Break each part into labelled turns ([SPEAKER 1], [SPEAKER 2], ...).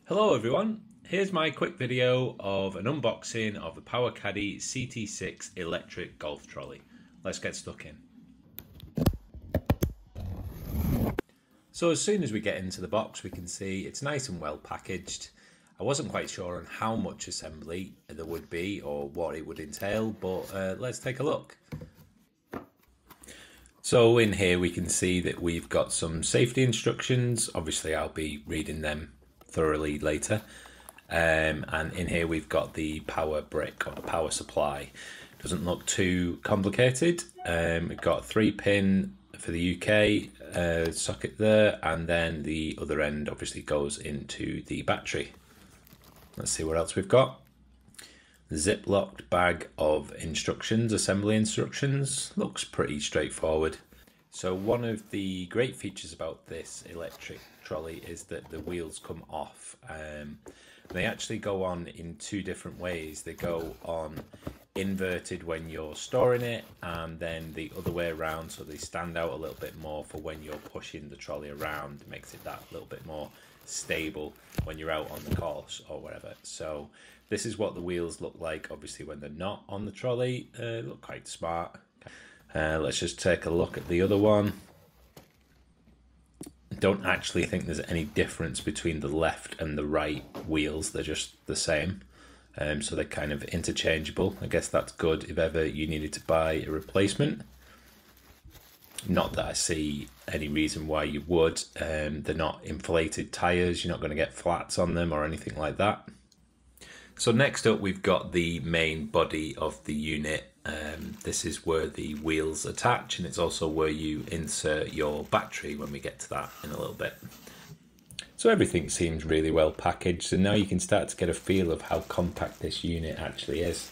[SPEAKER 1] Hello everyone, here's my quick video of an unboxing of the PowaKaddy CT6 electric golf trolley. Let's get stuck in. So as soon as we get into the box we can see it's nice and well packaged. I wasn't quite sure on how much assembly there would be or what it would entail, but let's take a look. So in here we can see that we've got some safety instructions. Obviously I'll be reading them thoroughly later, and in here we've got the power brick or the power supply. Doesn't look too complicated. We've got 3-pin for the UK socket there, and then the other end obviously goes into the battery. Let's see what else we've got. Zip-locked bag of instructions, assembly instructions. Looks pretty straightforward. So one of the great features about this electric trolley is that the wheels come off. They actually go on in two different ways. They go on inverted when you're storing it, and then the other way around, so they stand out a little bit more for when you're pushing the trolley around. It makes it that little bit more stable when you're out on the course or whatever. So this is what the wheels look like obviously when they're not on the trolley. Look quite smart. Let's just take a look at the other one. I don't actually think there's any difference between the left and the right wheels. They're just the same. So they're kind of interchangeable. I guess that's good if ever you needed to buy a replacement. Not that I see any reason why you would. They're not inflated tires. You're not going to get flats on them or anything like that. So next up we've got the main body of the unit. This is where the wheels attach, and it's also where you insert your battery when we get to that in a little bit. So everything seems really well packaged, and now you can start to get a feel of how compact this unit actually is.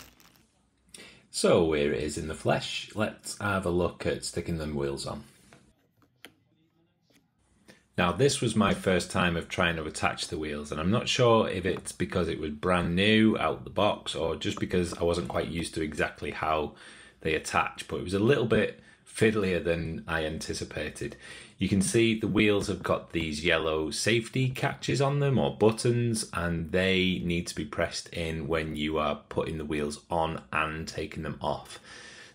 [SPEAKER 1] So here it is in the flesh. Let's have a look at sticking them wheels on. Now this was my first time of trying to attach the wheels, and I'm not sure if it's because it was brand new out the box or just because I wasn't quite used to exactly how they attach, but it was a little bit fiddlier than I anticipated. You can see the wheels have got these yellow safety catches on them or buttons, and they need to be pressed in when you are putting the wheels on and taking them off.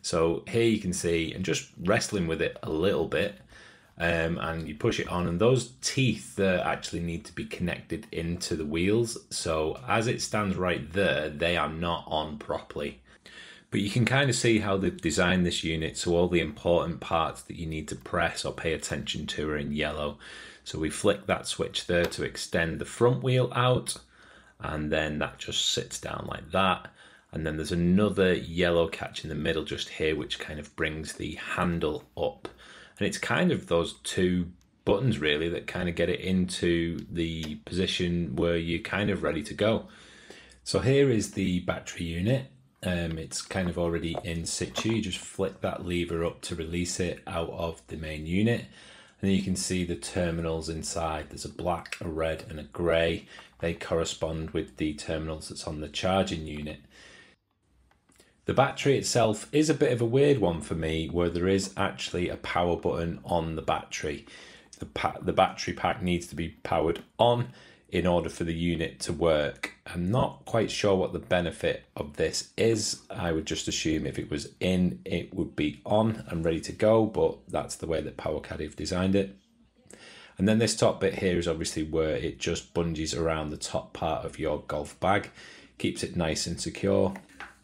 [SPEAKER 1] So here you can see, and just wrestling with it a little bit, and you push it on, and those teeth there actually need to be connected into the wheels. So as it stands right there, they are not on properly. But you can kind of see how they've designed this unit, so all the important parts that you need to press or pay attention to are in yellow. So we flick that switch there to extend the front wheel out, and then that just sits down like that. And then there's another yellow catch in the middle just here, which kind of brings the handle up. And it's kind of those two buttons really that kind of get it into the position where you're kind of ready to go. So here is the battery unit. It's kind of already in situ. You just flick that lever up to release it out of the main unit. And then you can see the terminals inside. There's a black, a red and a grey. They correspond with the terminals that's on the charging unit. The battery itself is a bit of a weird one for me, where there is actually a power button on the battery. The battery pack needs to be powered on in order for the unit to work. I'm not quite sure what the benefit of this is. I would just assume if it was in, it would be on and ready to go, but that's the way that PowaKaddy have designed it. And then this top bit here is obviously where it just bungees around the top part of your golf bag, keeps it nice and secure.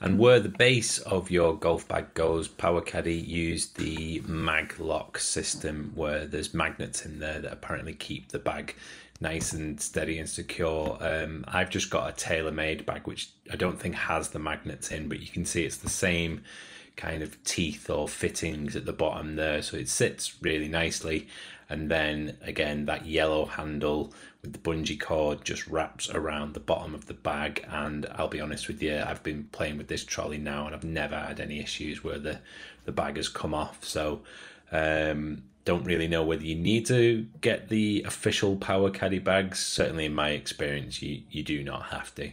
[SPEAKER 1] And where the base of your golf bag goes, PowaKaddy used the mag lock system, where there's magnets in there that apparently keep the bag nice and steady and secure. I've just got a tailor-made bag which I don't think has the magnets in, but you can see it's the same kind of teeth or fittings at the bottom there, so it sits really nicely. And then again, that yellow handle with the bungee cord just wraps around the bottom of the bag. And I'll be honest with you, I've been playing with this trolley now and I've never had any issues where the bag has come off. So don't really know whether you need to get the official PowaKaddy bags. Certainly in my experience, you do not have to.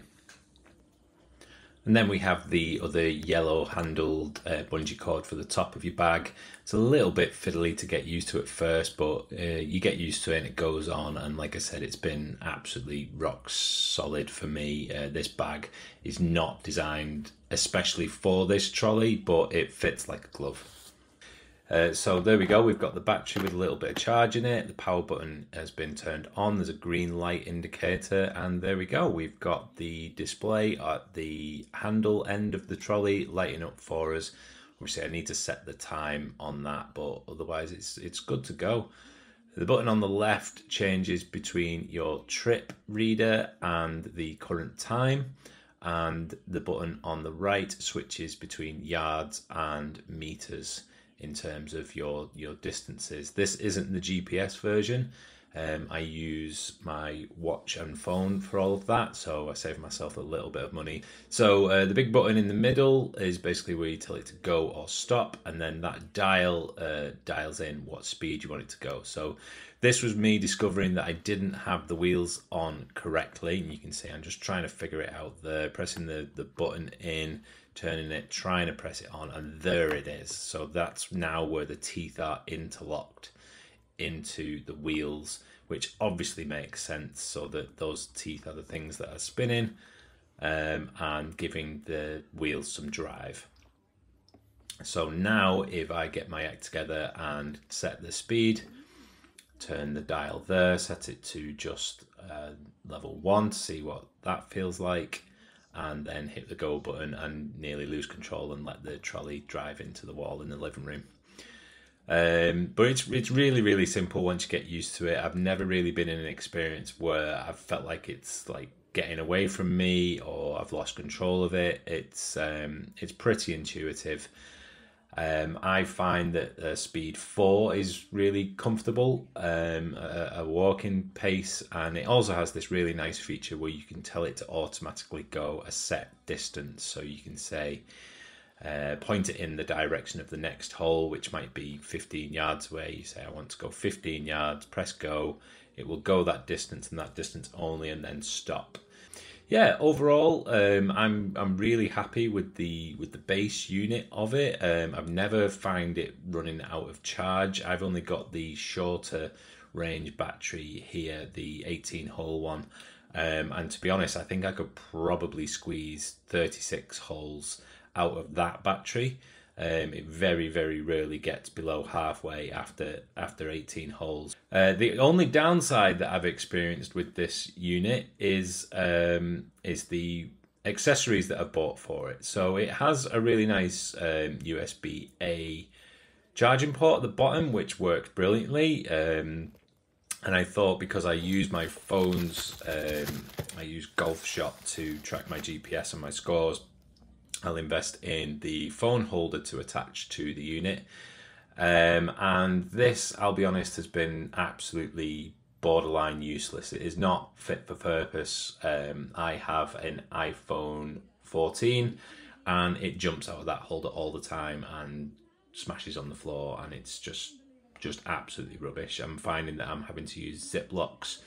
[SPEAKER 1] And then we have the other yellow handled bungee cord for the top of your bag. It's a little bit fiddly to get used to at first, but you get used to it and it goes on. And like I said, it's been absolutely rock solid for me. This bag is not designed especially for this trolley, but it fits like a glove. So there we go, we've got the battery with a little bit of charge in it, the power button has been turned on, there's a green light indicator, and there we go, we've got the display at the handle end of the trolley lighting up for us. Obviously I need to set the time on that, but otherwise it's good to go. The button on the left changes between your trip reader and the current time, and the button on the right switches between yards and meters in terms of your distances. This isn't the GPS version. I use my watch and phone for all of that, so I save myself a little bit of money. So the big button in the middle is basically where you tell it to go or stop, and then that dial dials in what speed you want it to go. So this was me discovering that I didn't have the wheels on correctly, and you can see I'm just trying to figure it out there, pressing the button in, turning it, trying to press it on, and there it is. So that's now where the teeth are interlocked into the wheels, which obviously makes sense, so that those teeth are the things that are spinning and giving the wheels some drive. So now if I get my act together and set the speed, turn the dial there, set it to just level 1 to see what that feels like, and then hit the go button and nearly lose control and let the trolley drive into the wall in the living room. But it's really, really simple once you get used to it. I've never really been in an experience where I've felt like it's like getting away from me or I've lost control of it. It's pretty intuitive. I find that speed 4 is really comfortable, a walking pace, and it also has this really nice feature where you can tell it to automatically go a set distance. So you can say, point it in the direction of the next hole, which might be 15 yards away. You say, I want to go 15 yards, press go. It will go that distance and that distance only, and then stop. Yeah, overall, I'm really happy with the base unit of it. I've never found it running out of charge. I've only got the shorter range battery here, the 18-hole one. And to be honest, I think I could probably squeeze 36 holes out of that battery. It very, very rarely gets below halfway after 18 holes. The only downside that I've experienced with this unit is the accessories that I've bought for it. So it has a really nice USB-A charging port at the bottom, which works brilliantly. And I thought, because I use my phones, I use Golf Shot to track my GPS and my scores, I'll invest in the phone holder to attach to the unit. And this, I'll be honest, has been absolutely borderline useless. It is not fit for purpose. I have an iPhone 14 and it jumps out of that holder all the time and smashes on the floor, and it's just absolutely rubbish. I'm finding that I'm having to use zip locks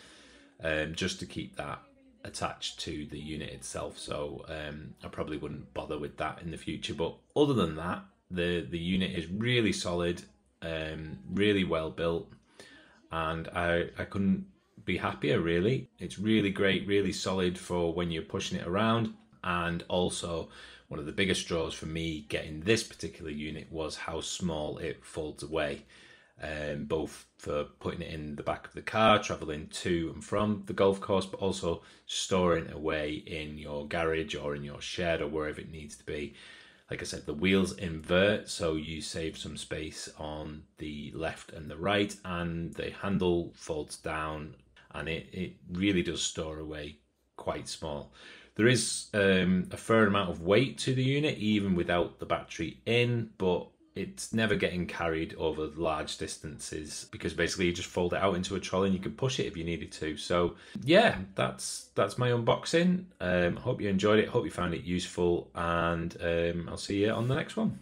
[SPEAKER 1] just to keep that attached to the unit itself, so I probably wouldn't bother with that in the future. But other than that, the unit is really solid, really well built, and I couldn't be happier, really. It's really great, really solid for when you're pushing it around. And also, one of the biggest draws for me getting this particular unit was how small it folds away. Both for putting it in the back of the car, traveling to and from the golf course, but also storing it away in your garage or in your shed or wherever it needs to be. Like I said, the wheels invert, so you save some space on the left and the right, and the handle folds down, and it really does store away quite small. There is a fair amount of weight to the unit, even without the battery in, but it's never getting carried over large distances, because basically you just fold it out into a trolley and you can push it if you needed to. So yeah, that's my unboxing. Hope you enjoyed it, hope you found it useful, and I'll see you on the next one.